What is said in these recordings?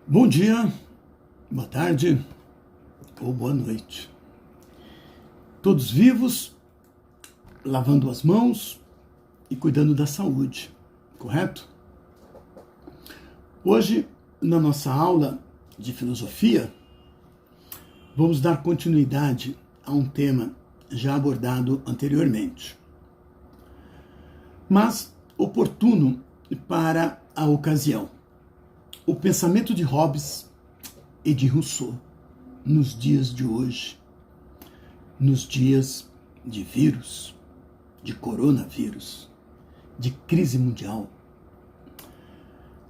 Bom dia, boa tarde ou boa noite. Todos vivos, lavando as mãos e cuidando da saúde, correto? Hoje, na nossa aula de filosofia, vamos dar continuidade a um tema já abordado anteriormente, mas oportuno para a ocasião. O pensamento de Hobbes e de Rousseau nos dias de hoje, nos dias de vírus, de coronavírus, de crise mundial.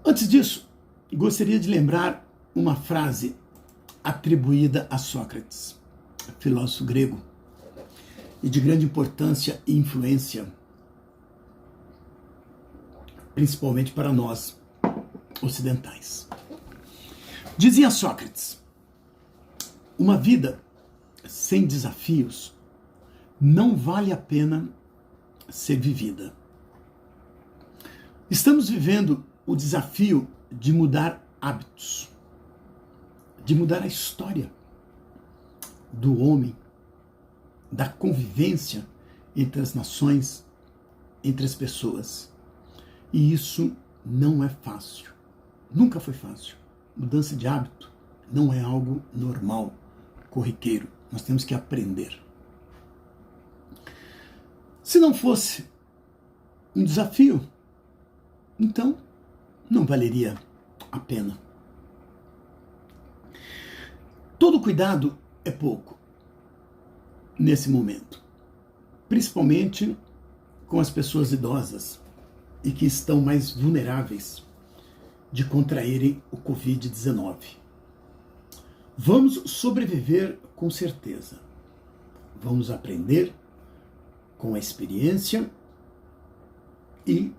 Antes disso, gostaria de lembrar uma frase atribuída a Sócrates, filósofo grego, e de grande importância e influência, principalmente para nós, ocidentais. Dizia Sócrates: uma vida sem desafios não vale a pena ser vivida. Estamos vivendo o desafio de mudar hábitos, de mudar a história do homem, da convivência entre as nações, entre as pessoas. E isso não é fácil. Nunca foi fácil. Mudança de hábito não é algo normal, corriqueiro. Nós temos que aprender. Se não fosse um desafio, então não valeria a pena. Todo cuidado é pouco nesse momento, principalmente com as pessoas idosas e que estão mais vulneráveis de contraírem o Covid-19. Vamos sobreviver com certeza. Vamos aprender com a experiência e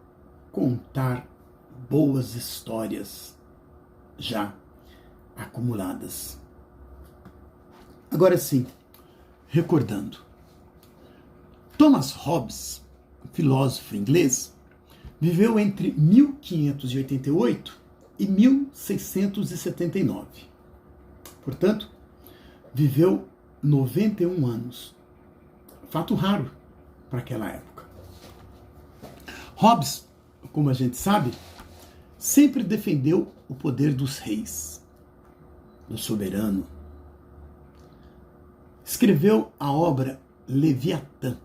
contar boas histórias já acumuladas. Agora sim, recordando. Thomas Hobbes, filósofo inglês, viveu entre 1588 e 1679. Portanto, viveu 91 anos. Fato raro para aquela época. Hobbes, como a gente sabe, sempre defendeu o poder dos reis, do soberano. Escreveu a obra Leviatã,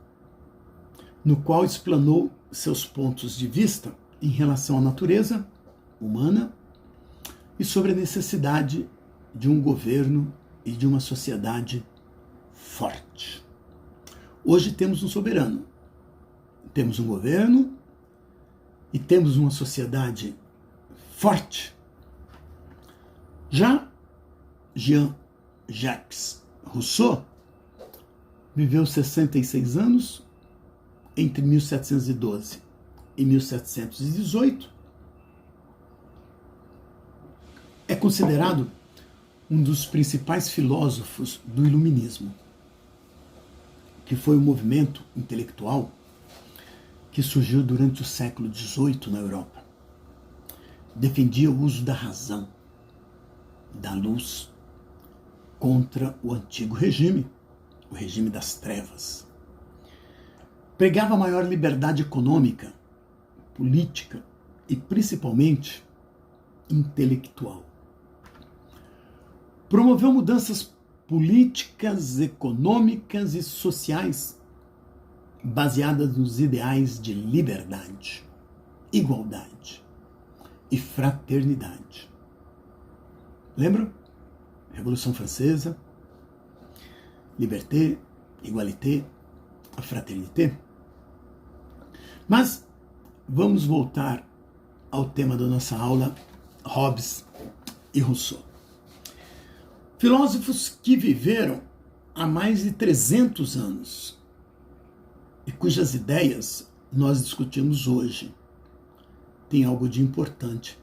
no qual explanou seus pontos de vista em relação à natureza humana e sobre a necessidade de um governo e de uma sociedade forte. Hoje temos um soberano, temos um governo e temos uma sociedade forte. Já Jean-Jacques Rousseau viveu 66 anos entre 1712 e 1718, é considerado um dos principais filósofos do Iluminismo, que foi um movimento intelectual que surgiu durante o século XVIII na Europa. Defendia o uso da razão, da luz, contra o antigo regime, o regime das trevas. Pregava maior liberdade econômica, política e, principalmente, intelectual. Promoveu mudanças políticas, econômicas e sociais baseadas nos ideais de liberdade, igualdade e fraternidade. Lembram? Revolução Francesa, liberté, égalité, a fraternité. Mas vamos voltar ao tema da nossa aula, Hobbes e Rousseau. Filósofos que viveram há mais de 300 anos e cujas ideias nós discutimos hoje. Tem algo de importante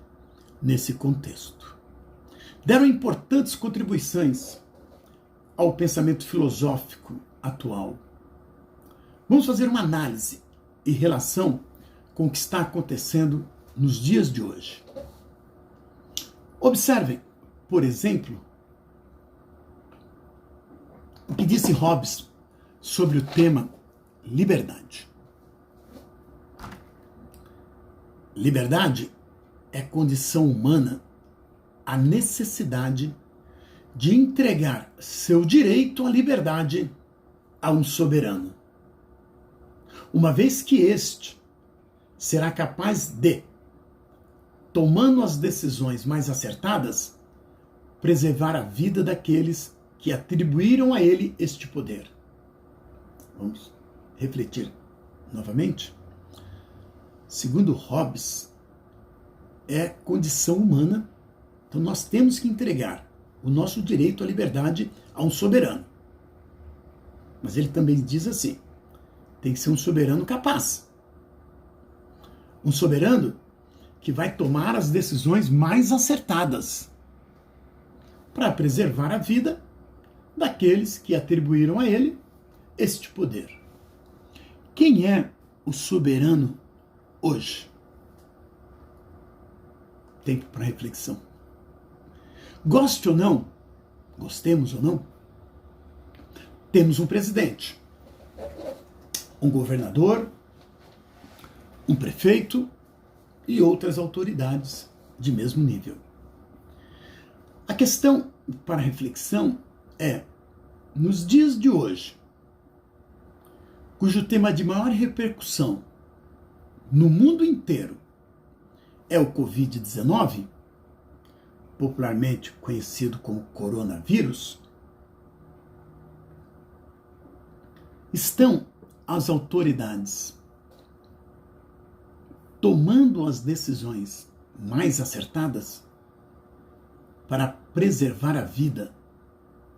nesse contexto. Deram importantes contribuições ao pensamento filosófico atual. Vamos fazer uma análise em relação com o que está acontecendo nos dias de hoje. Observem por exemplo, o que disse Hobbes sobre o tema liberdade. Liberdade é condição humana, a necessidade de entregar seu direito à liberdade a um soberano, uma vez que este será capaz de, tomando as decisões mais acertadas, preservar a vida daqueles que atribuíram a ele este poder. Vamos refletir novamente? Segundo Hobbes, é condição humana, então nós temos que entregar o nosso direito à liberdade a um soberano. Mas ele também diz assim, tem que ser um soberano capaz. Um soberano que vai tomar as decisões mais acertadas para preservar a vida daqueles que atribuíram a ele este poder. Quem é o soberano hoje? Tempo para reflexão. Goste ou não, gostemos ou não, temos um presidente, um governador, um prefeito e outras autoridades de mesmo nível. A questão para reflexão é, nos dias de hoje, cujo tema de maior repercussão no mundo inteiro é o Covid-19, popularmente conhecido como coronavírus, estão as autoridades tomando as decisões mais acertadas para preservar a vida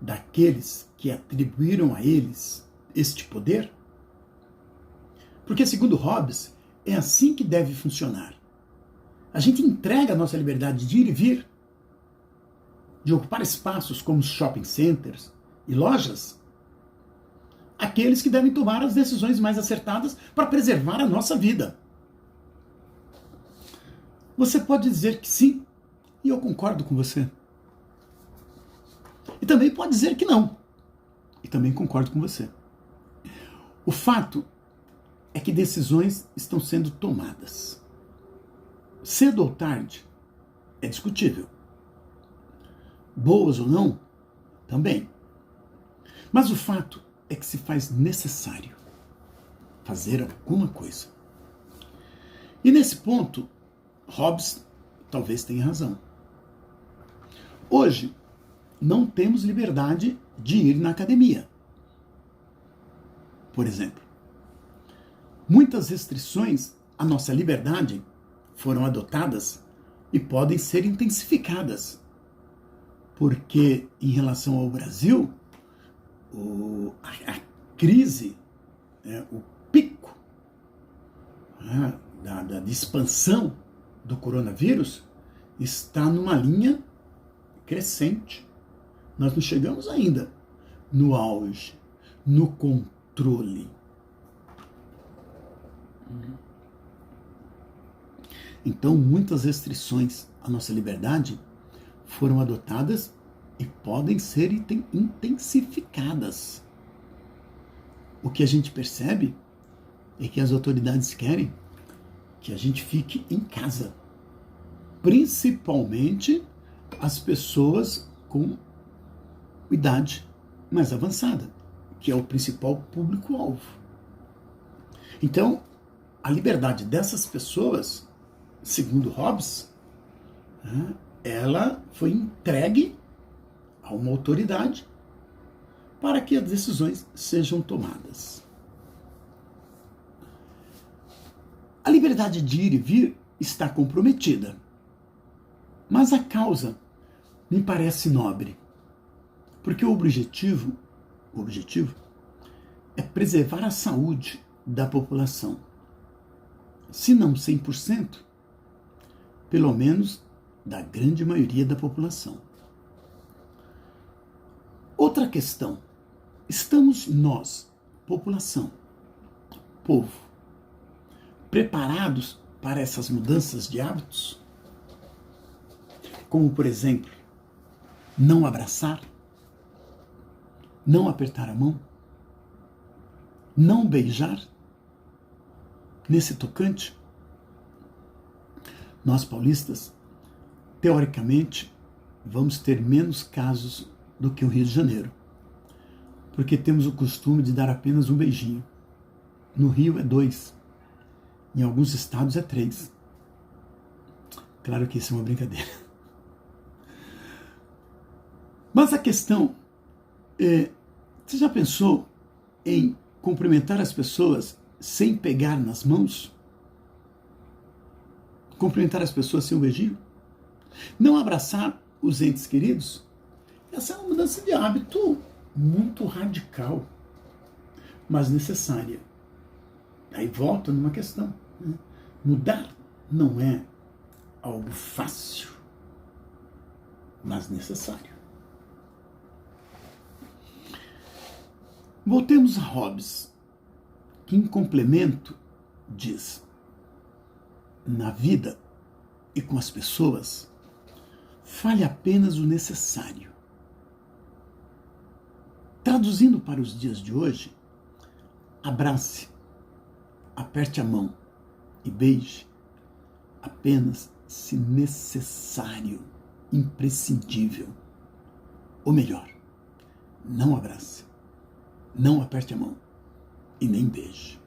daqueles que atribuíram a eles este poder? Porque, segundo Hobbes, é assim que deve funcionar. A gente entrega a nossa liberdade de ir e vir, de ocupar espaços como shopping centers e lojas, àqueles que devem tomar as decisões mais acertadas para preservar a nossa vida. Você pode dizer que sim, e eu concordo com você. E também pode dizer que não, e também concordo com você. O fato é que decisões estão sendo tomadas. Cedo ou tarde, é discutível. Boas ou não, também. Mas o fato é que se faz necessário fazer alguma coisa. E nesse ponto, Hobbes talvez tenha razão. Hoje, não temos liberdade de ir na academia. Por exemplo, muitas restrições à nossa liberdade foram adotadas e podem ser intensificadas. Porque, em relação ao Brasil, a crise, o pico da expansão do coronavírus está numa linha crescente. Nós não chegamos ainda no auge, no controle. Então, muitas restrições à nossa liberdade foram adotadas e podem ser intensificadas. O que a gente percebe é que as autoridades querem que a gente fique em casa, principalmente as pessoas com idade mais avançada, que é o principal público-alvo. Então, a liberdade dessas pessoas, segundo Hobbes, ela foi entregue a uma autoridade para que as decisões sejam tomadas. A liberdade de ir e vir está comprometida, mas a causa me parece nobre, porque o objetivo é preservar a saúde da população. Se não 100%, pelo menos da grande maioria da população. Outra questão, estamos nós, população, povo, preparados para essas mudanças de hábitos? Como, por exemplo, não abraçar, não apertar a mão, não beijar nesse tocante? Nós paulistas, teoricamente, vamos ter menos casos do que o Rio de Janeiro, porque temos o costume de dar apenas um beijinho. No Rio é 2, em alguns estados é 3. Claro que isso é uma brincadeira. Mas a questão é, você já pensou em cumprimentar as pessoas sem pegar nas mãos? Cumprimentar as pessoas sem um beijinho? Não abraçar os entes queridos? Essa é uma mudança de hábito muito radical, mas necessária. Aí volta numa questão, né? Mudar não é algo fácil, mas necessário. Voltemos a Hobbes, que em complemento diz: na vida e com as pessoas, fale apenas o necessário. Traduzindo para os dias de hoje, abrace, aperte a mão e beije apenas se necessário, imprescindível. Ou melhor, não abrace, não aperte a mão e nem beije,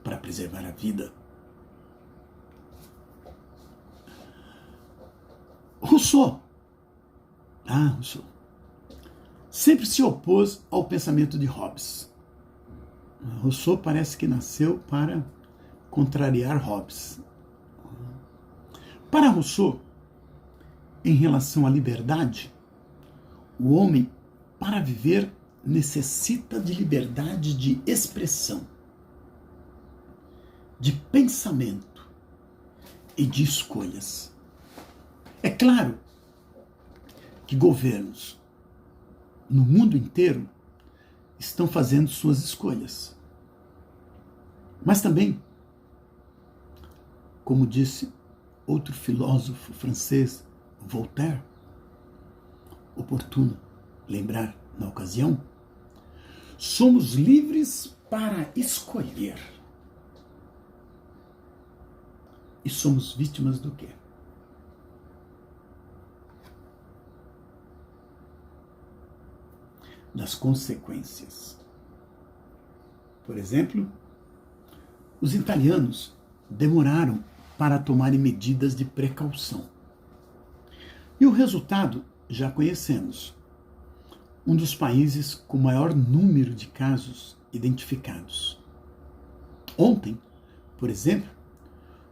para preservar a vida. Rousseau sempre se opôs ao pensamento de Hobbes. Rousseau parece que nasceu para contrariar Hobbes. Para Rousseau, em relação à liberdade, o homem, para viver, necessita de liberdade de expressão, de pensamento e de escolhas. É claro que governos no mundo inteiro estão fazendo suas escolhas. Mas também, como disse outro filósofo francês, Voltaire, oportuno lembrar na ocasião, somos livres para escolher. E somos vítimas do quê? Das consequências. Por exemplo, os italianos demoraram para tomarem medidas de precaução. E o resultado já conhecemos. Um dos países com maior número de casos identificados. Ontem, por exemplo,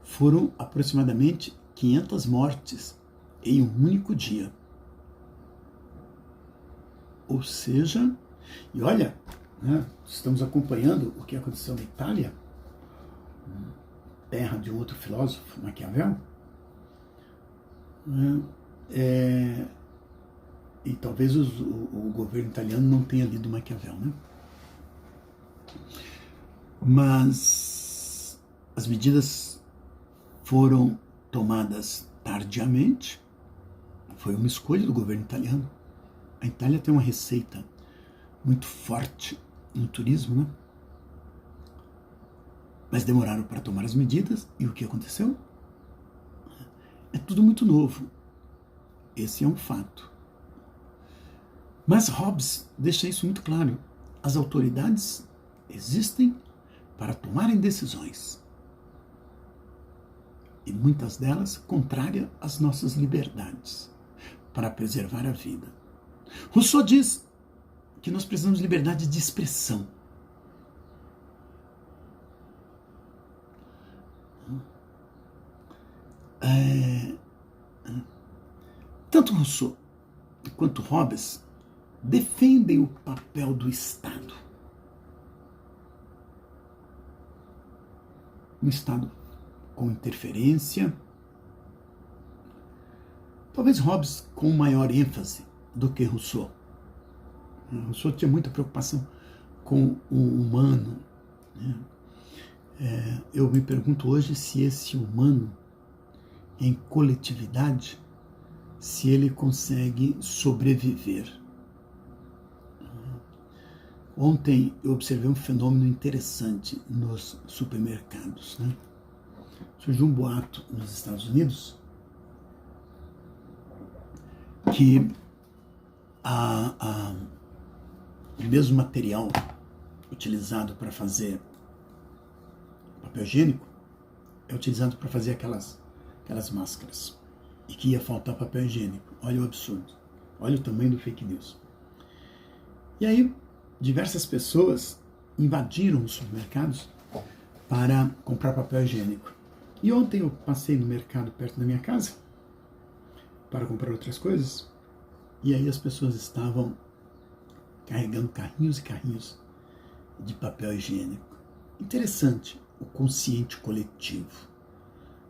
foram aproximadamente 500 mortes em um único dia. Ou seja, e olha, né, estamos acompanhando o que aconteceu na Itália, terra de outro filósofo, Maquiavel, e talvez o governo italiano não tenha lido Maquiavel, né? Mas as medidas foram tomadas tardiamente, foi uma escolha do governo italiano. A Itália tem uma receita muito forte no turismo, né? Mas demoraram para tomar as medidas e o que aconteceu? É tudo muito novo. Esse é um fato. Mas Hobbes deixa isso muito claro. As autoridades existem para tomarem decisões. E muitas delas contrárias às nossas liberdades, para preservar a vida. Rousseau diz que nós precisamos de liberdade de expressão. Tanto Rousseau quanto Hobbes defendem o papel do Estado. Um Estado com interferência. Talvez Hobbes com maior ênfase do que Rousseau. Rousseau tinha muita preocupação com o humano. Eu me pergunto hoje se esse humano em coletividade se ele consegue sobreviver. Ontem eu observei um fenômeno interessante nos supermercados, né? Surgiu um boato nos Estados Unidos que o mesmo material utilizado para fazer papel higiênico é utilizado para fazer aquelas máscaras, e que ia faltar papel higiênico. Olha o absurdo, olha o tamanho do fake news. E aí diversas pessoas invadiram os supermercados para comprar papel higiênico. E ontem eu passei no mercado perto da minha casa para comprar outras coisas, e aí as pessoas estavam carregando carrinhos e carrinhos de papel higiênico. Interessante o consciente coletivo,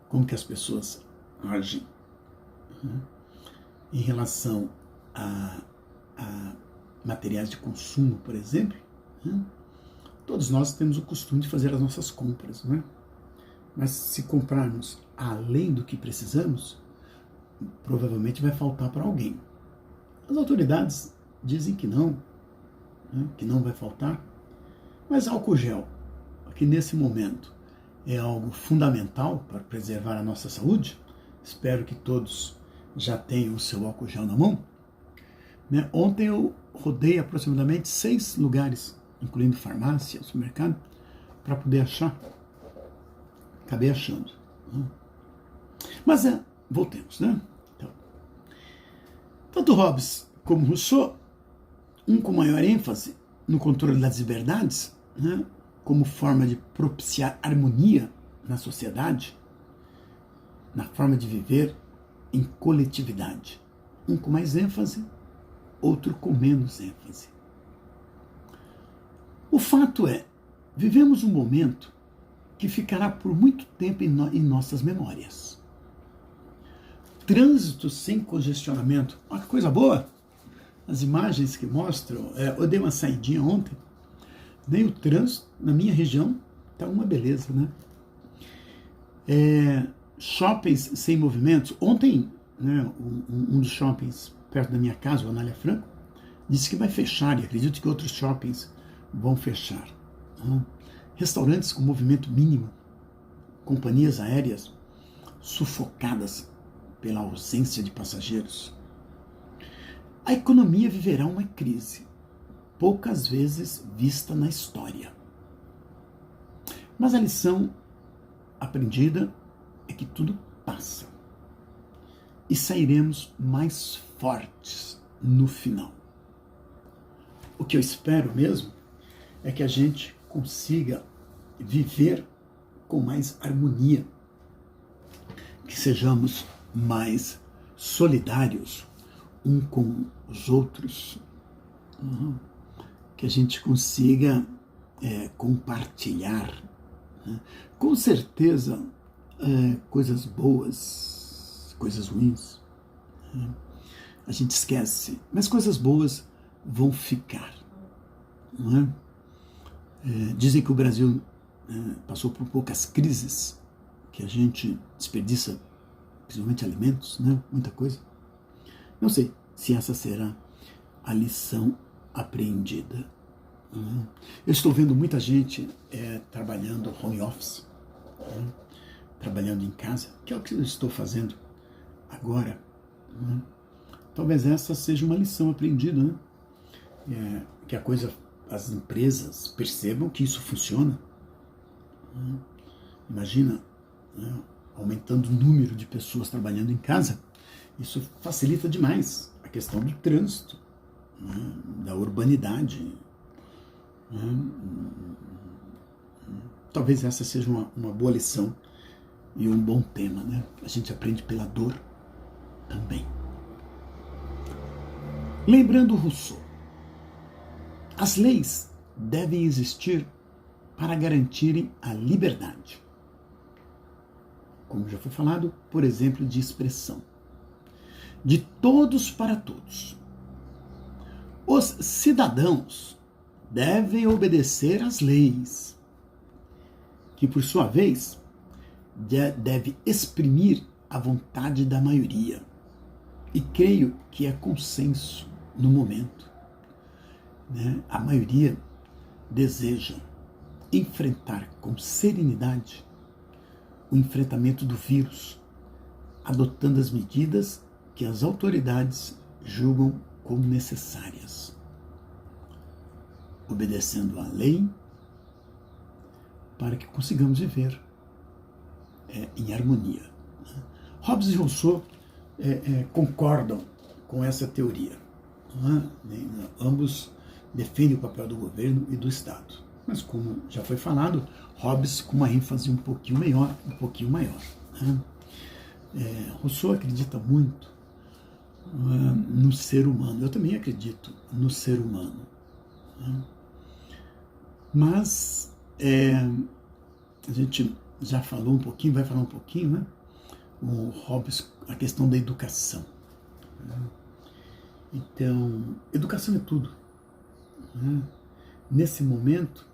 como que as pessoas agem em relação a materiais de consumo, por exemplo. Todos nós temos o costume de fazer as nossas compras, não é? Mas se comprarmos além do que precisamos, provavelmente vai faltar para alguém. As autoridades dizem que não vai faltar, mas álcool gel, que nesse momento é algo fundamental para preservar a nossa saúde, espero que todos já tenham o seu álcool gel na mão. Ontem eu rodei aproximadamente 6 lugares, incluindo farmácia, supermercado, para poder achar. Acabei achando. Mas voltemos, né? Então, tanto Hobbes como Rousseau, um com maior ênfase no controle das liberdades, como forma de propiciar harmonia na sociedade, na forma de viver em coletividade. Um com mais ênfase, outro com menos ênfase. O fato é, vivemos um momento que ficará por muito tempo em nossas memórias. Trânsito sem congestionamento, olha que coisa boa! As imagens que mostram, eu dei uma saidinha ontem, nem o trânsito na minha região está uma beleza, né? Shoppings sem movimentos. Ontem, um dos shoppings perto da minha casa, o Anália Franco, disse que vai fechar, e acredito que outros shoppings vão fechar. Restaurantes com movimento mínimo, companhias aéreas sufocadas pela ausência de passageiros. A economia viverá uma crise, poucas vezes vista na história. Mas a lição aprendida é que tudo passa e sairemos mais fortes no final. O que eu espero mesmo é que a gente consiga viver com mais harmonia, que sejamos mais solidários um com os outros, que a gente consiga compartilhar, com certeza, coisas boas, coisas ruins, a gente esquece, mas coisas boas vão ficar, não é? Dizem que o Brasil passou por poucas crises, que a gente desperdiça principalmente alimentos, né? Muita coisa. Não sei se essa será a lição apreendida. Eu estou vendo muita gente trabalhando home office, trabalhando em casa, que é o que eu estou fazendo agora. Talvez essa seja uma lição aprendida, né? Que as empresas percebam que isso funciona. Imagina, aumentando o número de pessoas trabalhando em casa, isso facilita demais a questão do trânsito, da urbanidade. Talvez essa seja uma boa lição e um bom tema, né? A gente aprende pela dor também. Lembrando Rousseau, as leis devem existir para garantirem a liberdade. Como já foi falado, por exemplo, de expressão. De todos para todos. Os cidadãos devem obedecer às leis, que por sua vez deve exprimir a vontade da maioria. E creio que é consenso no momento, né? A maioria deseja enfrentar com serenidade o enfrentamento do vírus, adotando as medidas que as autoridades julgam como necessárias, obedecendo à lei, para que consigamos viver em harmonia. Hobbes e Rousseau concordam com essa teoria. Ambos defendem o papel do governo e do Estado. Mas, como já foi falado, Hobbes com uma ênfase um pouquinho maior. Rousseau acredita muito no ser humano. Eu também acredito no ser humano. Mas a gente já falou um pouquinho, vai falar um pouquinho, né? O Hobbes, a questão da educação. Então, educação é tudo. Nesse momento,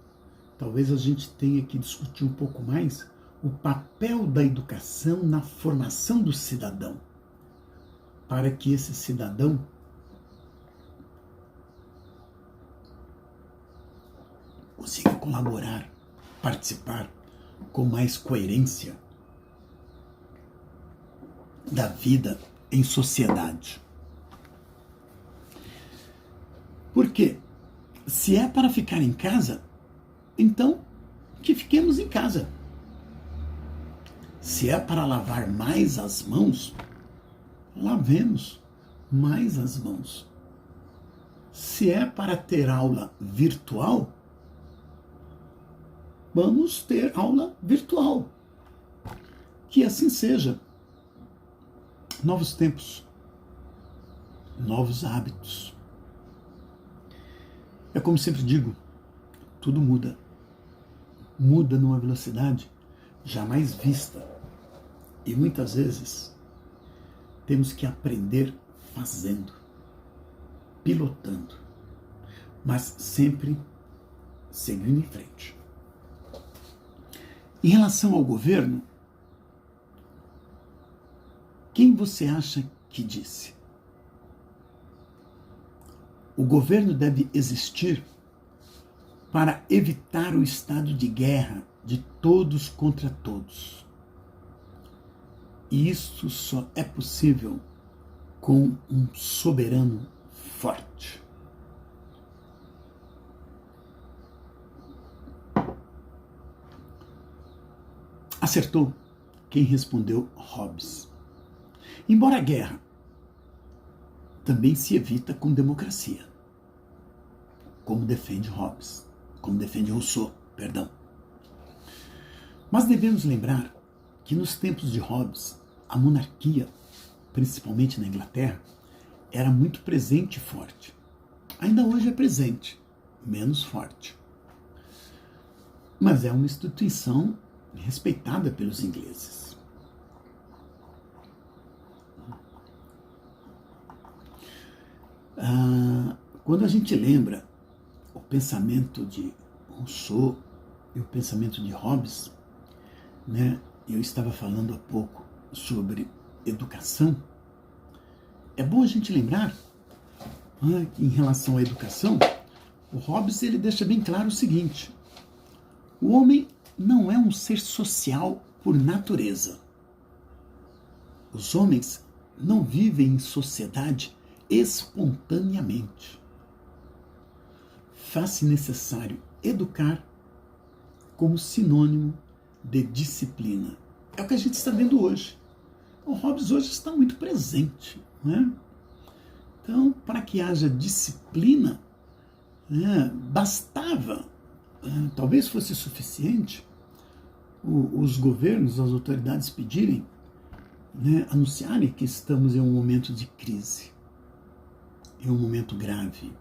talvez a gente tenha que discutir um pouco mais o papel da educação na formação do cidadão, para que esse cidadão consiga colaborar, participar com mais coerência da vida em sociedade. Porque se é para ficar em casa, então que fiquemos em casa. Se é para lavar mais as mãos, lavemos mais as mãos. Se é para ter aula virtual, vamos ter aula virtual. Que assim seja. Novos tempos, novos hábitos. É como sempre digo, tudo muda. Muda numa velocidade jamais vista. E muitas vezes temos que aprender fazendo, pilotando, mas sempre seguindo em frente. Em relação ao governo, quem você acha que disse? O governo deve existir para evitar o estado de guerra de todos contra todos. E isso só é possível com um soberano forte. Acertou quem respondeu Hobbes. Embora a guerra também se evita com democracia, como defende Hobbes, como defende Rousseau, perdão. Mas devemos lembrar que nos tempos de Hobbes, a monarquia, principalmente na Inglaterra, era muito presente e forte. Ainda hoje é presente, menos forte. Mas é uma instituição respeitada pelos ingleses. Quando a gente lembra o pensamento de Rousseau e o pensamento de Hobbes, né? Eu estava falando há pouco sobre educação. É bom a gente lembrar que em relação à educação, o Hobbes ele deixa bem claro o seguinte: o homem não é um ser social por natureza. Os homens não vivem em sociedade espontaneamente. Faz-se necessário educar como sinônimo de disciplina. É o que a gente está vendo hoje. O Hobbes hoje está muito presente, né? Então, para que haja disciplina, bastava, talvez fosse suficiente, os governos, as autoridades pedirem, anunciarem que estamos em um momento de crise, em um momento grave.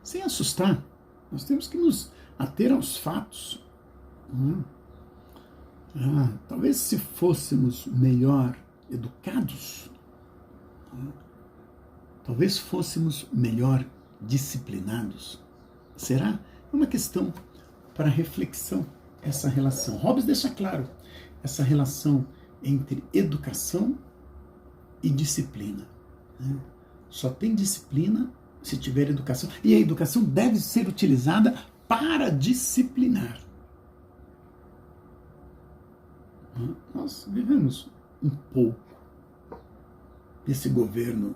Sem assustar, nós temos que nos ater aos fatos. Talvez se fôssemos melhor educados, talvez fôssemos melhor disciplinados. Será? É uma questão para reflexão, essa relação. Hobbes deixa claro essa relação entre educação e disciplina. né? Só tem disciplina se tiver educação. E a educação deve ser utilizada para disciplinar. Nós vivemos um pouco desse governo,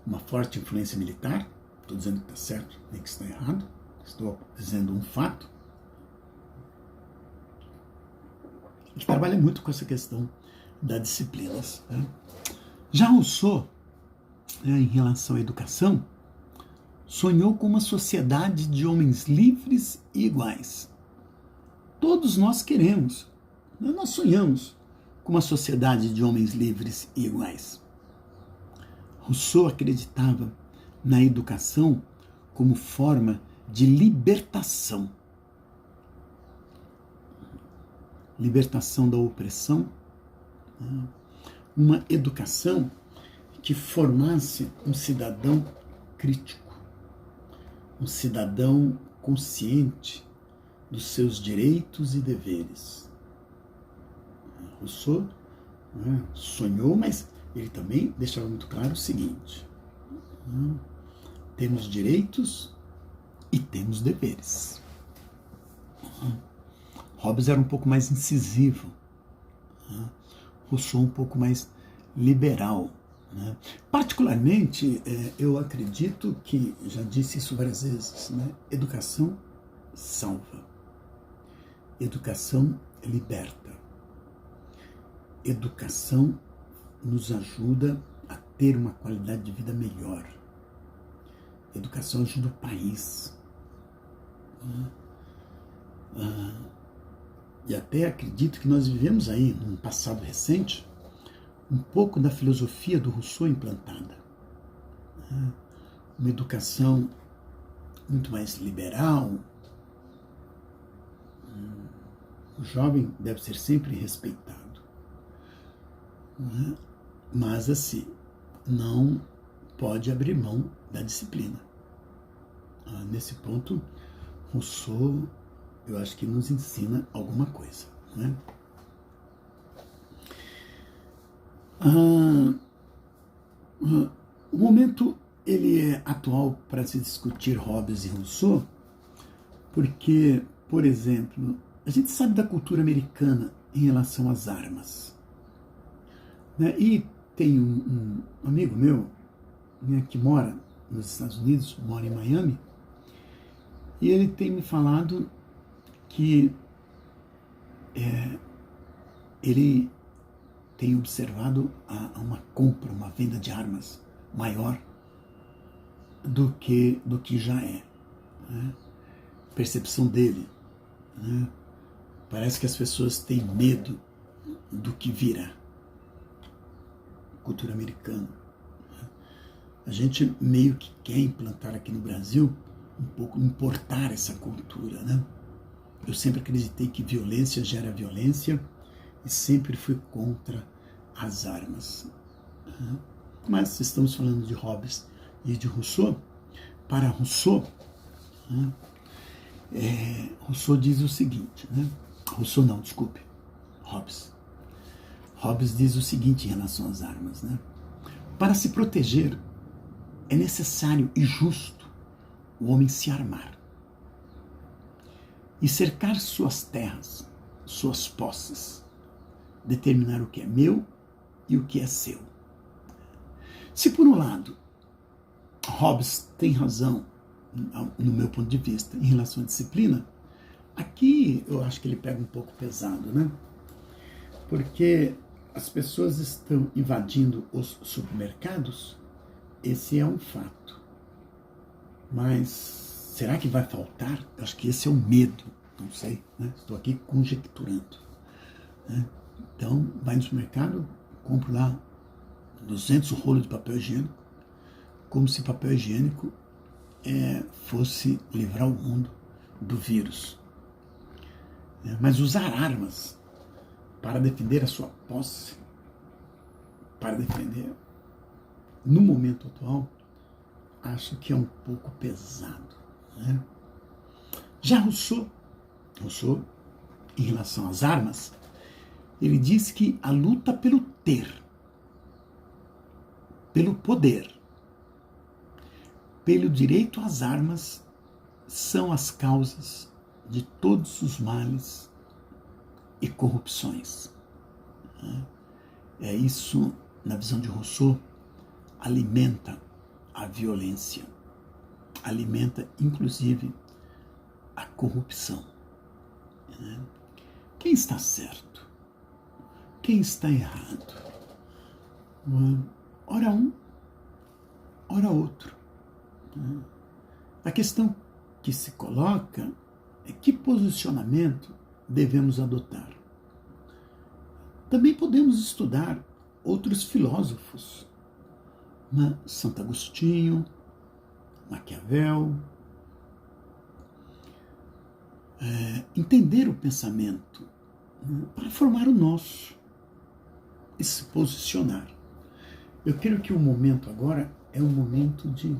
uma forte influência militar. Estou dizendo que está certo, nem que está errado. Estou dizendo um fato. A gente trabalha muito com essa questão das disciplinas, né? Já Rousseau, em relação à educação, sonhou com uma sociedade de homens livres e iguais. Todos nós queremos, nós sonhamos com uma sociedade de homens livres e iguais. Rousseau acreditava na educação como forma de libertação. Libertação da opressão, uma educação que formasse um cidadão crítico, um cidadão consciente dos seus direitos e deveres. Rousseau sonhou, mas ele também deixava muito claro o seguinte: temos direitos e temos deveres. Hobbes era um pouco mais incisivo, Rousseau um pouco mais liberal. Particularmente, eu acredito que, já disse isso várias vezes, educação salva, educação liberta, educação nos ajuda a ter uma qualidade de vida melhor, educação ajuda o país. E até acredito que nós vivemos aí, num passado recente, um pouco da filosofia do Rousseau implantada. Uma educação muito mais liberal. O jovem deve ser sempre respeitado. Mas, assim, não pode abrir mão da disciplina. Nesse ponto, Rousseau, eu acho que nos ensina alguma coisa, né? O momento ele é atual para se discutir Hobbes e Rousseau, porque, por exemplo, a gente sabe da cultura americana em relação às armas, né? E tem um amigo meu, né, que mora nos Estados Unidos, mora em Miami, e ele tem me falado que ele tem observado uma compra, uma venda de armas maior do que já é, né? Percepção dele, né? Parece que as pessoas têm medo do que virá. Cultura americana, né? A gente meio que quer implantar aqui no Brasil um pouco, importar essa cultura, né? Eu sempre acreditei que violência gera violência e sempre fui contra as armas. Mas estamos falando de Hobbes e de Rousseau. Para Rousseau, Rousseau diz o seguinte, né? Rousseau não, desculpe, Hobbes. Hobbes diz o seguinte em relação às armas, né? Para se proteger, é necessário e justo o homem se armar e cercar suas terras, suas posses, determinar o que é meu e o que é seu. Se por um lado Hobbes tem razão, no meu ponto de vista, em relação à disciplina, aqui eu acho que ele pega um pouco pesado, né? Porque as pessoas estão invadindo os supermercados, esse é um fato. Mas será que vai faltar? Eu acho que esse é o medo, não sei, né? Estou aqui conjecturando, né? Então, vai no supermercado, compra lá 200 rolos de papel higiênico, como se papel higiênico fosse livrar o mundo do vírus. Mas usar armas para defender a sua posse, para defender, no momento atual, acho que é um pouco pesado, né? Já Rousseau, em relação às armas, ele diz que a luta pelo ter pelo poder, pelo direito às armas, são as causas de todos os males e corrupções. É isso, na visão de Rousseau, alimenta a violência, alimenta inclusive a corrupção. Quem está certo? Quem está errado? Ora um, ora outro. A questão que se coloca é que posicionamento devemos adotar. Também podemos estudar outros filósofos, Santo Agostinho, Maquiavel, entender o pensamento para formar o nosso e se posicionar. Eu creio que o momento agora é um momento de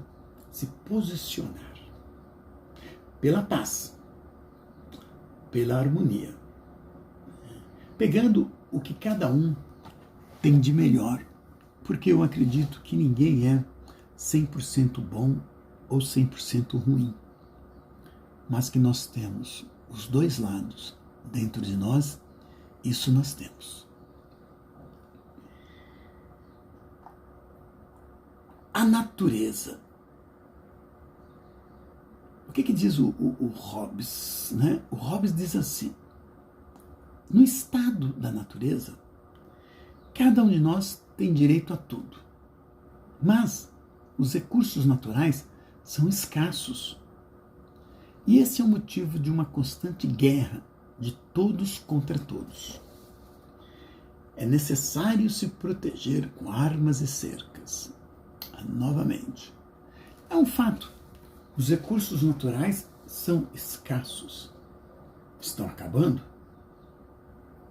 se posicionar pela paz, pela harmonia, pegando o que cada um tem de melhor, porque eu acredito que ninguém é 100% bom ou 100% ruim, mas que nós temos os dois lados dentro de nós, isso nós temos. A natureza. O que diz o Hobbes? Né? O Hobbes diz assim: no estado da natureza, cada um de nós tem direito a tudo, mas os recursos naturais são escassos. E esse é o motivo de uma constante guerra de todos contra todos. É necessário se proteger com armas e cercas. Novamente, é um fato. Os recursos naturais são escassos. Estão acabando.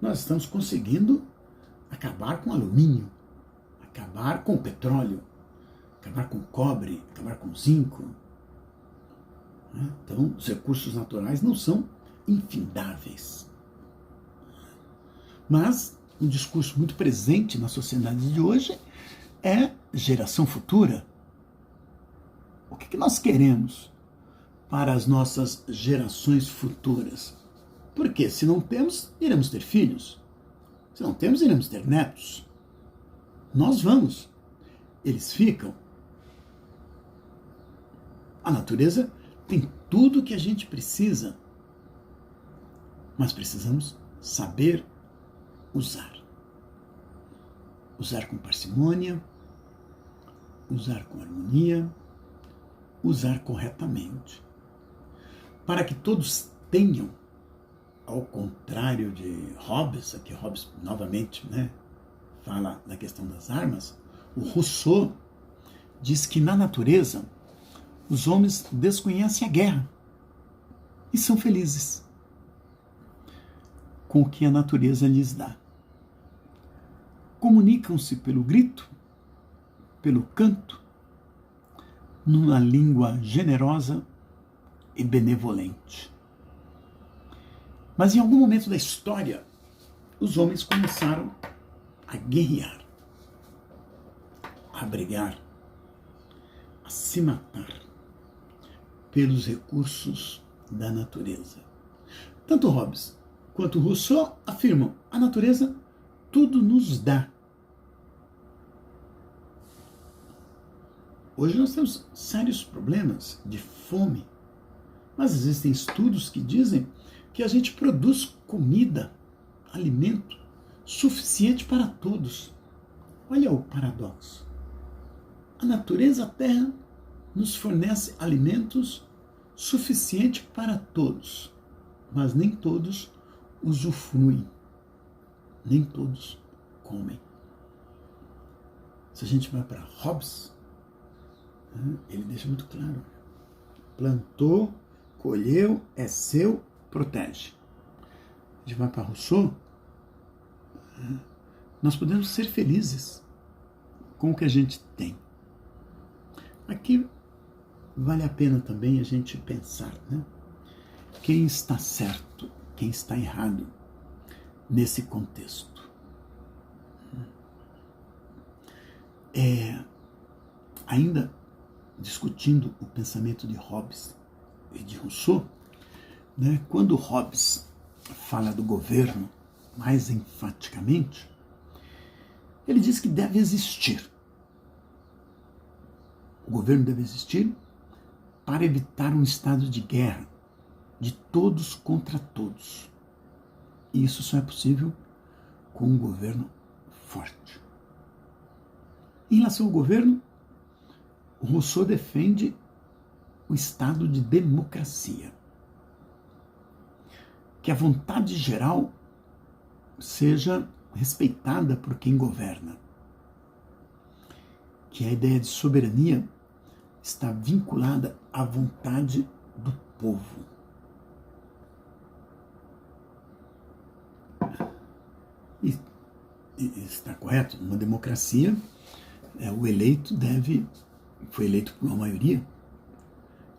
Nós estamos conseguindo acabar com alumínio, acabar com petróleo, acabar com cobre, acabar com zinco. Então, os recursos naturais não são infindáveis. Mas um discurso muito presente na sociedade de hoje é geração futura. O que nós queremos para as nossas gerações futuras? Porque se não temos, iremos ter filhos. Se não temos, iremos ter netos. Nós vamos. Eles ficam. A natureza tem tudo o que a gente precisa, mas precisamos saber usar. Usar com parcimônia, usar com harmonia, usar corretamente. Para que todos tenham, ao contrário de Hobbes, aqui Hobbes novamente fala da questão das armas, o Rousseau diz que na natureza os homens desconhecem a guerra e são felizes com o que a natureza lhes dá. Comunicam-se pelo grito, pelo canto, numa língua generosa e benevolente. Mas em algum momento da história, os homens começaram a guerrear, a brigar, a se matar pelos recursos da natureza. Tanto Hobbes quanto Rousseau afirmam: a natureza tudo nos dá. Hoje nós temos sérios problemas de fome, mas existem estudos que dizem que a gente produz comida, alimento suficiente para todos. Olha o paradoxo. A natureza, a terra, nos fornece alimentos suficiente para todos, mas nem todos usufruem, nem todos comem. Se a gente vai para Hobbes, ele deixa muito claro: plantou, colheu, é seu, protege. A gente vai para Rousseau, nós podemos ser felizes com o que a gente tem. Aqui vale a pena também a gente pensar, quem está certo, quem está errado nesse contexto. ainda discutindo o pensamento de Hobbes e de Rousseau, né, quando Hobbes fala do governo mais enfaticamente, ele diz que deve existir. O governo deve existir para evitar um estado de guerra, de todos contra todos. E isso só é possível com um governo forte. Em relação ao governo, o Rousseau defende o estado de democracia. Que a vontade geral seja respeitada por quem governa. Que a ideia de soberania está vinculada à vontade do povo. E está correto, numa democracia, o eleito foi eleito por uma maioria,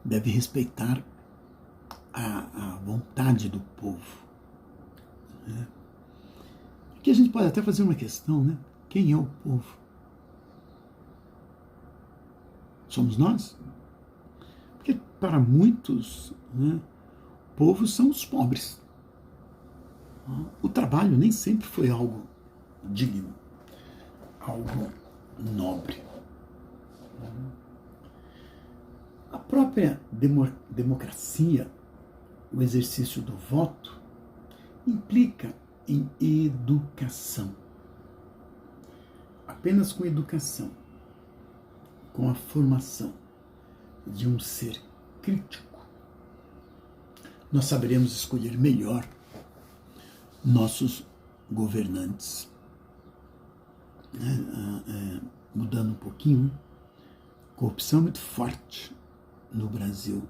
deve respeitar a vontade do povo. Aqui a gente pode até fazer uma questão, né? Quem é o povo? Somos nós? Porque para muitos, né, povos são os pobres. O trabalho nem sempre foi algo digno, algo nobre. A própria democracia, o exercício do voto, implica em educação. Apenas com educação, com a formação de um ser crítico, nós saberemos escolher melhor nossos governantes. Mudando um pouquinho, corrupção é muito forte no Brasil.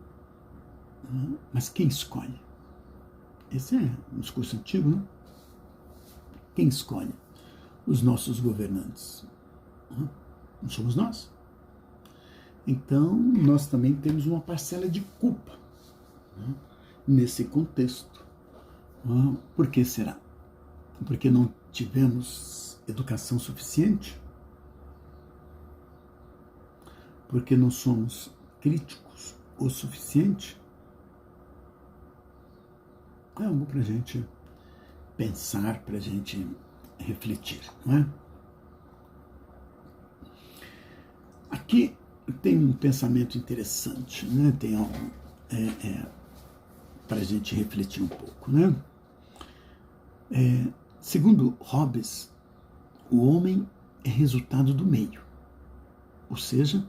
Mas quem escolhe? Esse é um discurso antigo, né? Quem escolhe os nossos governantes? Não somos nós. Então, nós também temos uma parcela de culpa, né, nesse contexto. Por que será? Porque não tivemos educação suficiente? Porque não somos críticos o suficiente? É algo para a gente pensar, para a gente refletir, não é? Aqui tem um pensamento interessante, né? Tem algo para a gente refletir um pouco, né? Segundo Hobbes, o homem é resultado do meio, ou seja,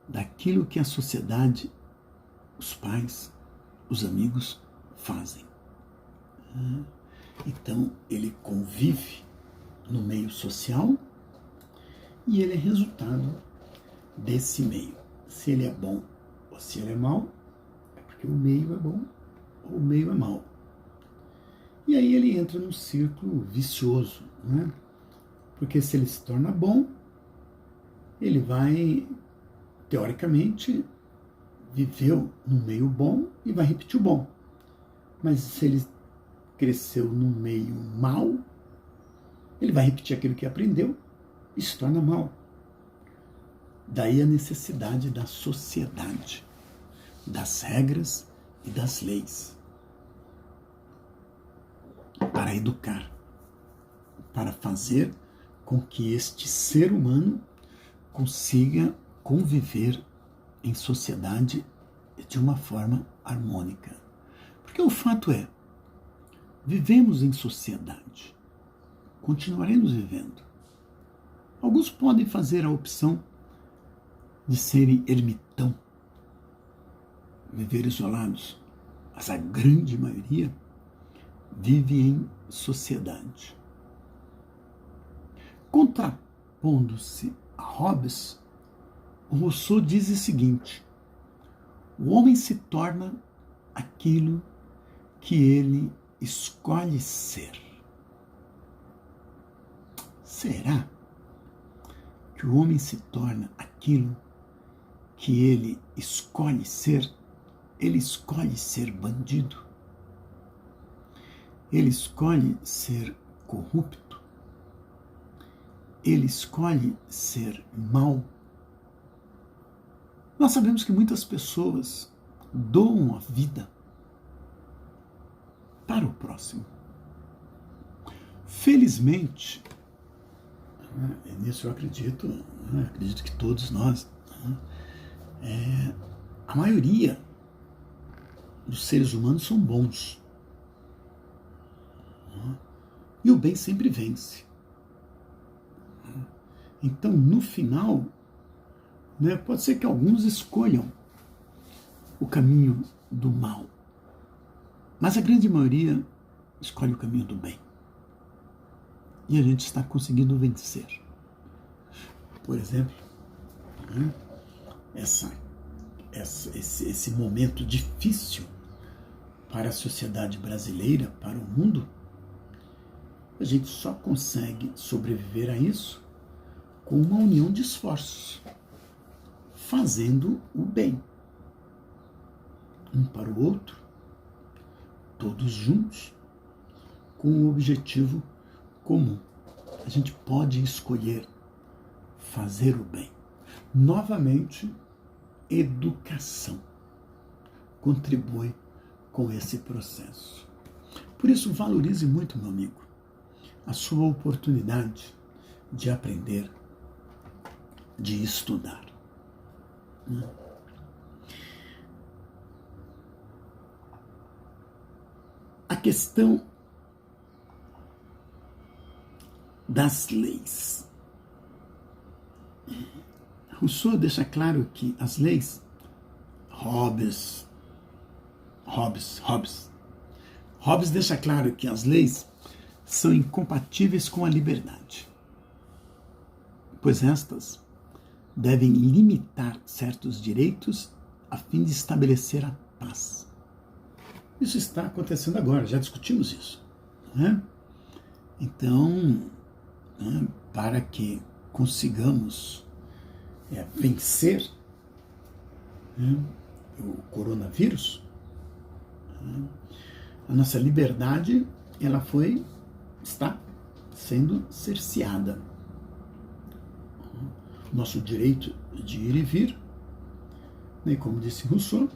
daquilo que a sociedade, os pais, os amigos fazem. Então, ele convive no meio social e ele é resultado desse meio. Se ele é bom ou se ele é mau, é porque o meio é bom ou o meio é mau. E aí ele entra num círculo vicioso, né? Porque se ele se torna bom, ele vai, teoricamente, viveu num meio bom e vai repetir o bom. Mas se ele cresceu num meio mau, ele vai repetir aquilo que aprendeu e se torna mal. Daí a necessidade da sociedade, das regras e das leis, para educar, para fazer com que este ser humano consiga conviver em sociedade de uma forma harmônica. Porque o fato é, vivemos em sociedade, continuaremos vivendo. Alguns podem fazer a opção de serem ermitão, viver isolados, mas a grande maioria vive em sociedade. Contrapondo-se a Hobbes, Rousseau diz o seguinte: o homem se torna aquilo que ele escolhe ser. Será que o homem se torna aquilo que ele escolhe ser? Ele escolhe ser bandido? Ele escolhe ser corrupto? Ele escolhe ser mau? Nós sabemos que muitas pessoas doam a vida para o próximo. Felizmente, nisso eu acredito, acredito que todos nós, a maioria dos seres humanos são bons. E o bem sempre vence. Então, no final, pode ser que alguns escolham o caminho do mal, mas a grande maioria escolhe o caminho do bem. E a gente está conseguindo vencer. Por exemplo, esse momento difícil para a sociedade brasileira, para o mundo, a gente só consegue sobreviver a isso com uma união de esforços, fazendo o bem, um para o outro, todos juntos, com um objetivo comum. A gente pode escolher fazer o bem. Novamente, educação contribui com esse processo. Por isso, valorize muito, meu amigo, a sua oportunidade de aprender, de estudar. A questão das leis. Rousseau deixa claro que as leis, Hobbes deixa claro que as leis são incompatíveis com a liberdade, pois estas devem limitar certos direitos a fim de estabelecer a paz. Isso está acontecendo agora, já discutimos isso, né? Então, para que consigamos vencer o coronavírus, a nossa liberdade está sendo cerceada. Nosso direito de ir e vir, como disse Rousseau,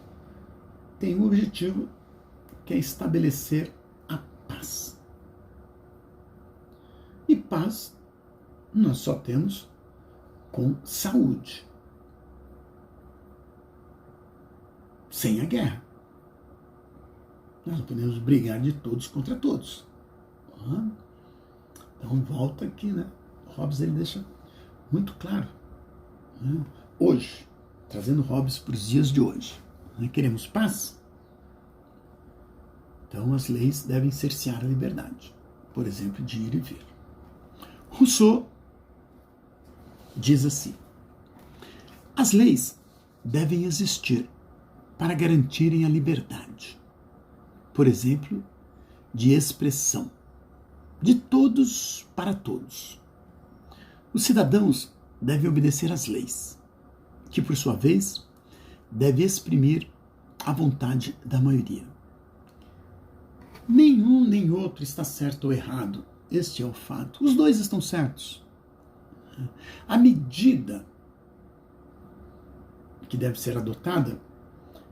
tem um objetivo que é estabelecer a paz. E paz nós só temos com saúde. Sem a guerra. Nós não podemos brigar de todos contra todos. Então volta aqui, Hobbes ele deixa muito claro. Hoje, trazendo Hobbes para os dias de hoje. Queremos paz? Então as leis devem cercear a liberdade. Por exemplo, de ir e vir. Rousseau diz assim: as leis devem existir para garantirem a liberdade, por exemplo, de expressão, de todos para todos. Os cidadãos devem obedecer às leis, que por sua vez deve exprimir a vontade da maioria. Nenhum nem outro está certo ou errado. Este é o fato. Os dois estão certos. A medida que deve ser adotada,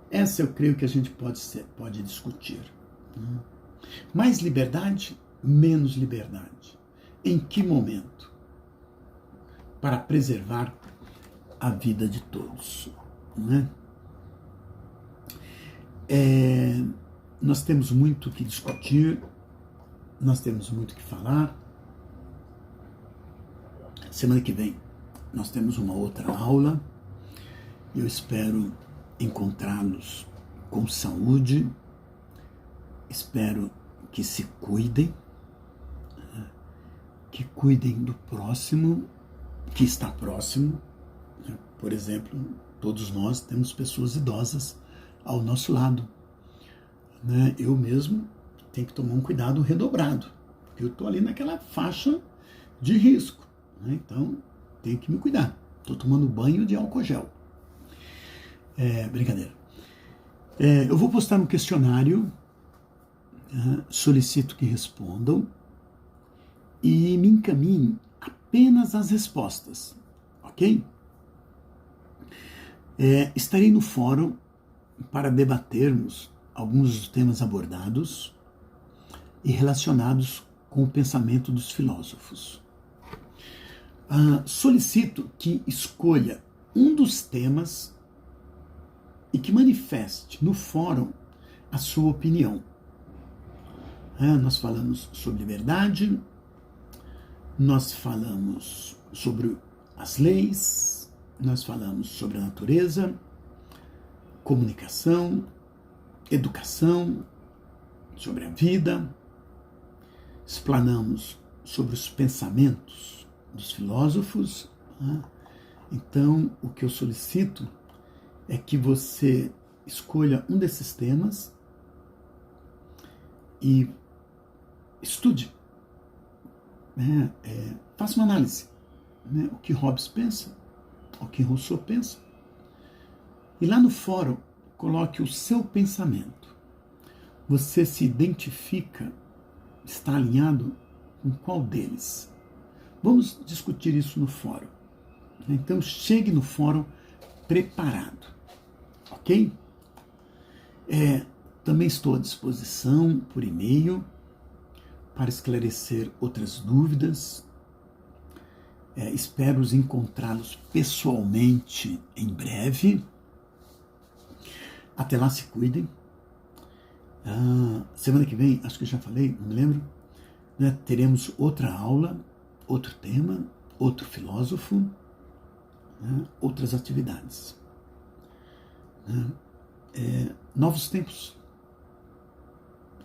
essa eu creio que a gente pode discutir. Mais liberdade, menos liberdade. Em que momento? Para preservar a vida de todos. Nós temos muito que discutir, nós temos muito que falar. Semana que vem nós temos uma outra aula. Eu espero encontrá-los com saúde. Espero que se cuidem, que cuidem do próximo, que está próximo. Por exemplo, todos nós temos pessoas idosas ao nosso lado. Eu mesmo tenho que tomar um cuidado redobrado, porque eu estou ali naquela faixa de risco. Então, tenho que me cuidar. Estou tomando banho de álcool gel. Brincadeira. Eu vou postar um questionário, solicito que respondam e me encaminhem apenas as respostas, ok? Estarei no fórum para debatermos alguns dos temas abordados e relacionados com o pensamento dos filósofos. Solicito que escolha um dos temas e que manifeste no fórum a sua opinião. Nós falamos sobre liberdade, nós falamos sobre as leis, nós falamos sobre a natureza, comunicação, educação, sobre a vida, explanamos sobre os pensamentos dos filósofos. Então, o que eu solicito é que você escolha um desses temas e estude, faça uma análise, o que Hobbes pensa, o que Rousseau pensa, e lá no fórum coloque o seu pensamento. Você se identifica, está alinhado com qual deles? Vamos discutir isso no fórum. Então chegue no fórum preparado, ok? Também estou à disposição por e-mail para esclarecer outras dúvidas. Espero encontrá-los pessoalmente em breve. Até lá, se cuidem. Semana que vem, acho que eu já falei, não me lembro, teremos outra aula, outro tema, outro filósofo, outras atividades. Novos tempos,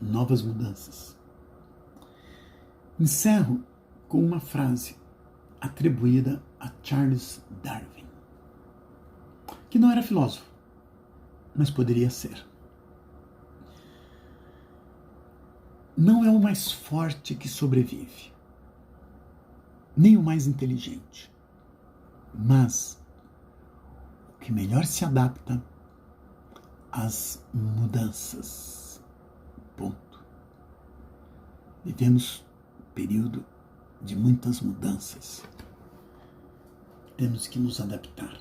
novas mudanças. Encerro com uma frase atribuída a Charles Darwin, que não era filósofo, mas poderia ser. Não é o mais forte que sobrevive, nem o mais inteligente, mas o que melhor se adapta às mudanças. Ponto. Vivemos um período de muitas mudanças. Temos que nos adaptar.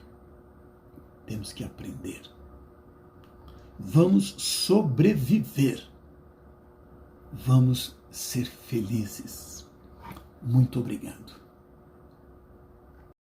Temos que aprender. Vamos sobreviver. Vamos ser felizes. Muito obrigado.